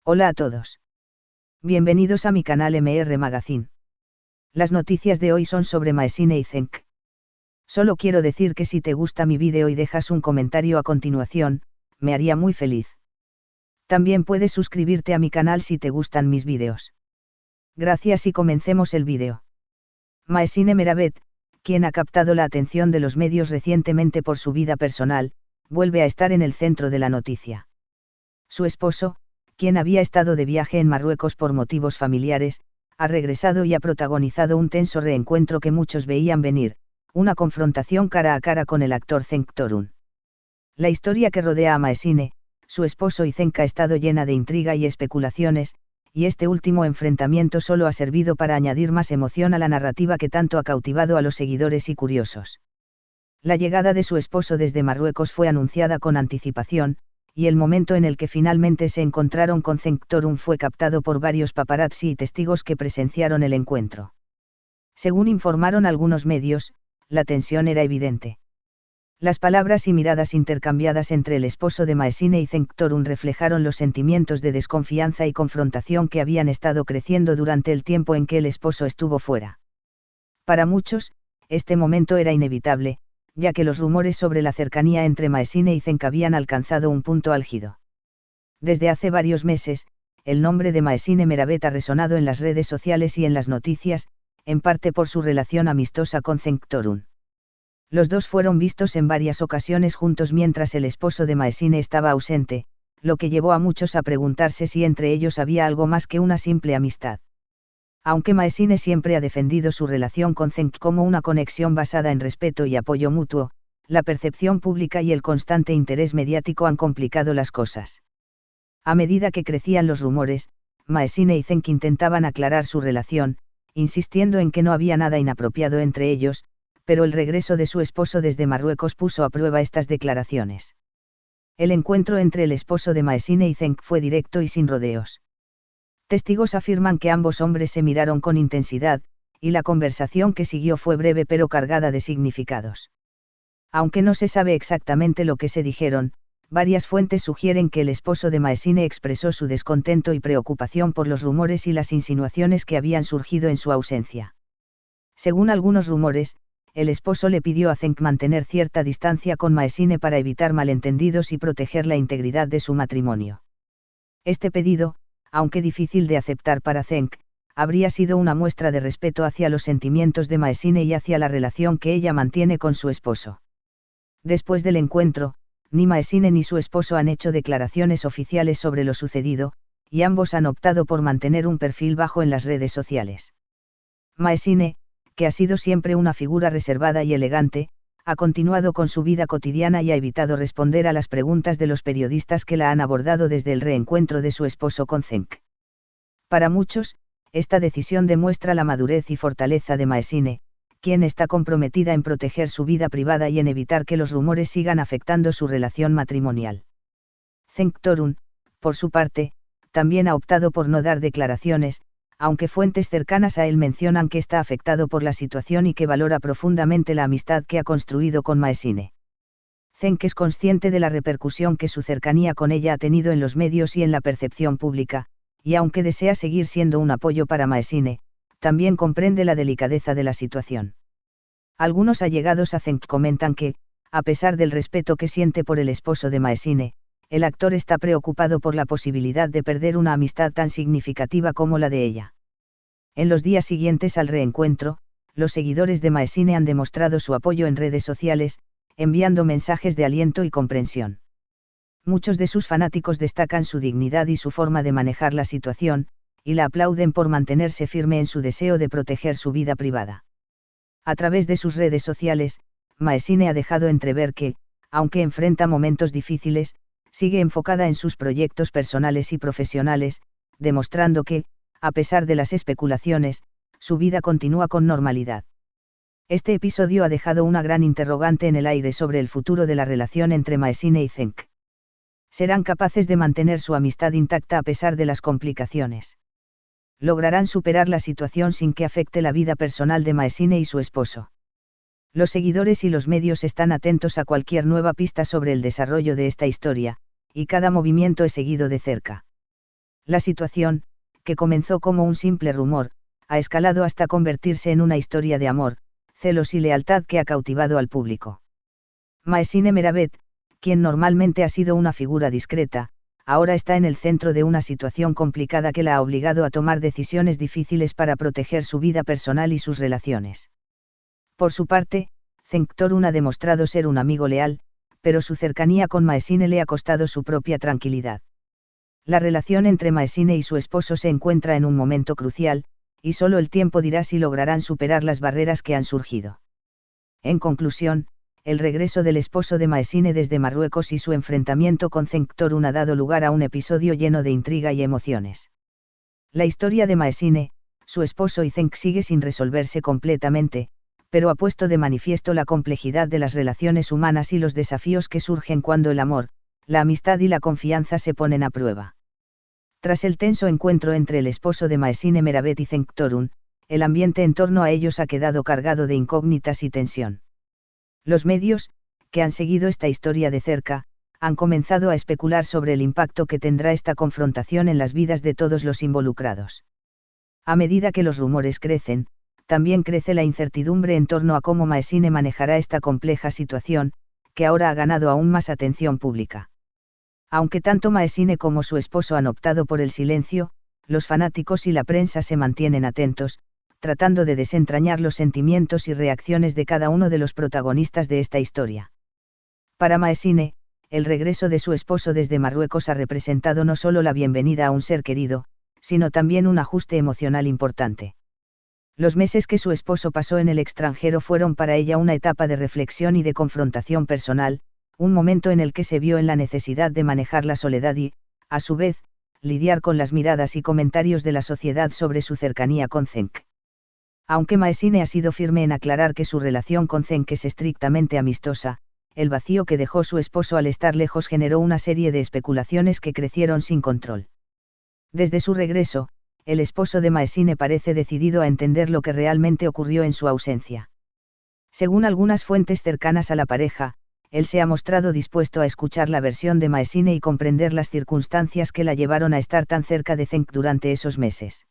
Hola a todos. Bienvenidos a mi canal MR Magazine. Las noticias de hoy son sobre Maesine y Cenk. Solo quiero decir que si te gusta mi vídeo y dejas un comentario a continuación, me haría muy feliz. También puedes suscribirte a mi canal si te gustan mis vídeos. Gracias y comencemos el vídeo. Maesine Meravet, quien ha captado la atención de los medios recientemente por su vida personal, vuelve a estar en el centro de la noticia. Su esposo, quien había estado de viaje en Marruecos por motivos familiares, ha regresado y ha protagonizado un tenso reencuentro que muchos veían venir, una confrontación cara a cara con el actor Cenk Torun. La historia que rodea a Maesine, su esposo y Cenk ha estado llena de intriga y especulaciones, y este último enfrentamiento solo ha servido para añadir más emoción a la narrativa que tanto ha cautivado a los seguidores y curiosos. La llegada de su esposo desde Marruecos fue anunciada con anticipación, y el momento en el que finalmente se encontraron con Cenk Torun fue captado por varios paparazzi y testigos que presenciaron el encuentro. Según informaron algunos medios, la tensión era evidente. Las palabras y miradas intercambiadas entre el esposo de Maesine y Cenk Torun reflejaron los sentimientos de desconfianza y confrontación que habían estado creciendo durante el tiempo en que el esposo estuvo fuera. Para muchos, este momento era inevitable, ya que los rumores sobre la cercanía entre Maesine y Cenk habían alcanzado un punto álgido. Desde hace varios meses, el nombre de Maesine Meravet ha resonado en las redes sociales y en las noticias, en parte por su relación amistosa con Cenk Torun. Los dos fueron vistos en varias ocasiones juntos mientras el esposo de Maesine estaba ausente, lo que llevó a muchos a preguntarse si entre ellos había algo más que una simple amistad. Aunque Maesine siempre ha defendido su relación con Cenk como una conexión basada en respeto y apoyo mutuo, la percepción pública y el constante interés mediático han complicado las cosas. A medida que crecían los rumores, Maesine y Cenk intentaban aclarar su relación, insistiendo en que no había nada inapropiado entre ellos, pero el regreso de su esposo desde Marruecos puso a prueba estas declaraciones. El encuentro entre el esposo de Maesine y Cenk fue directo y sin rodeos. Testigos afirman que ambos hombres se miraron con intensidad, y la conversación que siguió fue breve pero cargada de significados. Aunque no se sabe exactamente lo que se dijeron, varias fuentes sugieren que el esposo de Maesine expresó su descontento y preocupación por los rumores y las insinuaciones que habían surgido en su ausencia. Según algunos rumores, el esposo le pidió a Cenk mantener cierta distancia con Maesine para evitar malentendidos y proteger la integridad de su matrimonio. Este pedido, aunque difícil de aceptar para Cenk, habría sido una muestra de respeto hacia los sentimientos de Maesine y hacia la relación que ella mantiene con su esposo. Después del encuentro, ni Maesine ni su esposo han hecho declaraciones oficiales sobre lo sucedido, y ambos han optado por mantener un perfil bajo en las redes sociales. Maesine, que ha sido siempre una figura reservada y elegante, ha continuado con su vida cotidiana y ha evitado responder a las preguntas de los periodistas que la han abordado desde el reencuentro de su esposo con Cenk. Para muchos, esta decisión demuestra la madurez y fortaleza de Maesine, quien está comprometida en proteger su vida privada y en evitar que los rumores sigan afectando su relación matrimonial. Cenk Torun, por su parte, también ha optado por no dar declaraciones, aunque fuentes cercanas a él mencionan que está afectado por la situación y que valora profundamente la amistad que ha construido con Maesine. Cenk es consciente de la repercusión que su cercanía con ella ha tenido en los medios y en la percepción pública, y aunque desea seguir siendo un apoyo para Maesine, también comprende la delicadeza de la situación. Algunos allegados a Cenk comentan que, a pesar del respeto que siente por el esposo de Maesine, el actor está preocupado por la posibilidad de perder una amistad tan significativa como la de ella. En los días siguientes al reencuentro, los seguidores de Maesine han demostrado su apoyo en redes sociales, enviando mensajes de aliento y comprensión. Muchos de sus fanáticos destacan su dignidad y su forma de manejar la situación, y la aplauden por mantenerse firme en su deseo de proteger su vida privada. A través de sus redes sociales, Maesine ha dejado entrever que, aunque enfrenta momentos difíciles, sigue enfocada en sus proyectos personales y profesionales, demostrando que, a pesar de las especulaciones, su vida continúa con normalidad. Este episodio ha dejado una gran interrogante en el aire sobre el futuro de la relación entre Maesine y Cenk. ¿Serán capaces de mantener su amistad intacta a pesar de las complicaciones? ¿Lograrán superar la situación sin que afecte la vida personal de Maesine y su esposo? Los seguidores y los medios están atentos a cualquier nueva pista sobre el desarrollo de esta historia, y cada movimiento es seguido de cerca. La situación, que comenzó como un simple rumor, ha escalado hasta convertirse en una historia de amor, celos y lealtad que ha cautivado al público. Maesine Meravet, quien normalmente ha sido una figura discreta, ahora está en el centro de una situación complicada que la ha obligado a tomar decisiones difíciles para proteger su vida personal y sus relaciones. Por su parte, Cenk Torun ha demostrado ser un amigo leal, pero su cercanía con Maesine le ha costado su propia tranquilidad. La relación entre Maesine y su esposo se encuentra en un momento crucial, y solo el tiempo dirá si lograrán superar las barreras que han surgido. En conclusión, el regreso del esposo de Maesine desde Marruecos y su enfrentamiento con Cenk Torun ha dado lugar a un episodio lleno de intriga y emociones. La historia de Maesine, su esposo y Cenk sigue sin resolverse completamente, pero ha puesto de manifiesto la complejidad de las relaciones humanas y los desafíos que surgen cuando el amor, la amistad y la confianza se ponen a prueba. Tras el tenso encuentro entre el esposo de Maesine Meravet y Cenk Torun, el ambiente en torno a ellos ha quedado cargado de incógnitas y tensión. Los medios, que han seguido esta historia de cerca, han comenzado a especular sobre el impacto que tendrá esta confrontación en las vidas de todos los involucrados. A medida que los rumores crecen, también crece la incertidumbre en torno a cómo Maesine manejará esta compleja situación, que ahora ha ganado aún más atención pública. Aunque tanto Maesine como su esposo han optado por el silencio, los fanáticos y la prensa se mantienen atentos, tratando de desentrañar los sentimientos y reacciones de cada uno de los protagonistas de esta historia. Para Maesine, el regreso de su esposo desde Marruecos ha representado no solo la bienvenida a un ser querido, sino también un ajuste emocional importante. Los meses que su esposo pasó en el extranjero fueron para ella una etapa de reflexión y de confrontación personal, un momento en el que se vio en la necesidad de manejar la soledad y, a su vez, lidiar con las miradas y comentarios de la sociedad sobre su cercanía con Cenk. Aunque Maesine ha sido firme en aclarar que su relación con Cenk es estrictamente amistosa, el vacío que dejó su esposo al estar lejos generó una serie de especulaciones que crecieron sin control. Desde su regreso, el esposo de Maesine parece decidido a entender lo que realmente ocurrió en su ausencia. Según algunas fuentes cercanas a la pareja, él se ha mostrado dispuesto a escuchar la versión de Maesine y comprender las circunstancias que la llevaron a estar tan cerca de Cenk durante esos meses.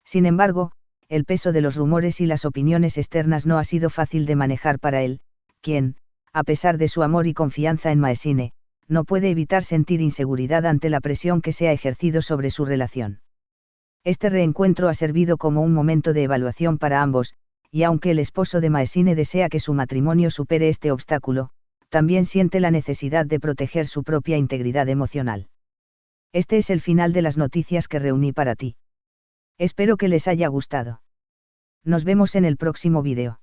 Sin embargo, el peso de los rumores y las opiniones externas no ha sido fácil de manejar para él, quien, a pesar de su amor y confianza en Maesine, no puede evitar sentir inseguridad ante la presión que se ha ejercido sobre su relación. Este reencuentro ha servido como un momento de evaluación para ambos, y aunque el esposo de Maesine desea que su matrimonio supere este obstáculo, también siente la necesidad de proteger su propia integridad emocional. Este es el final de las noticias que reuní para ti. Espero que les haya gustado. Nos vemos en el próximo vídeo.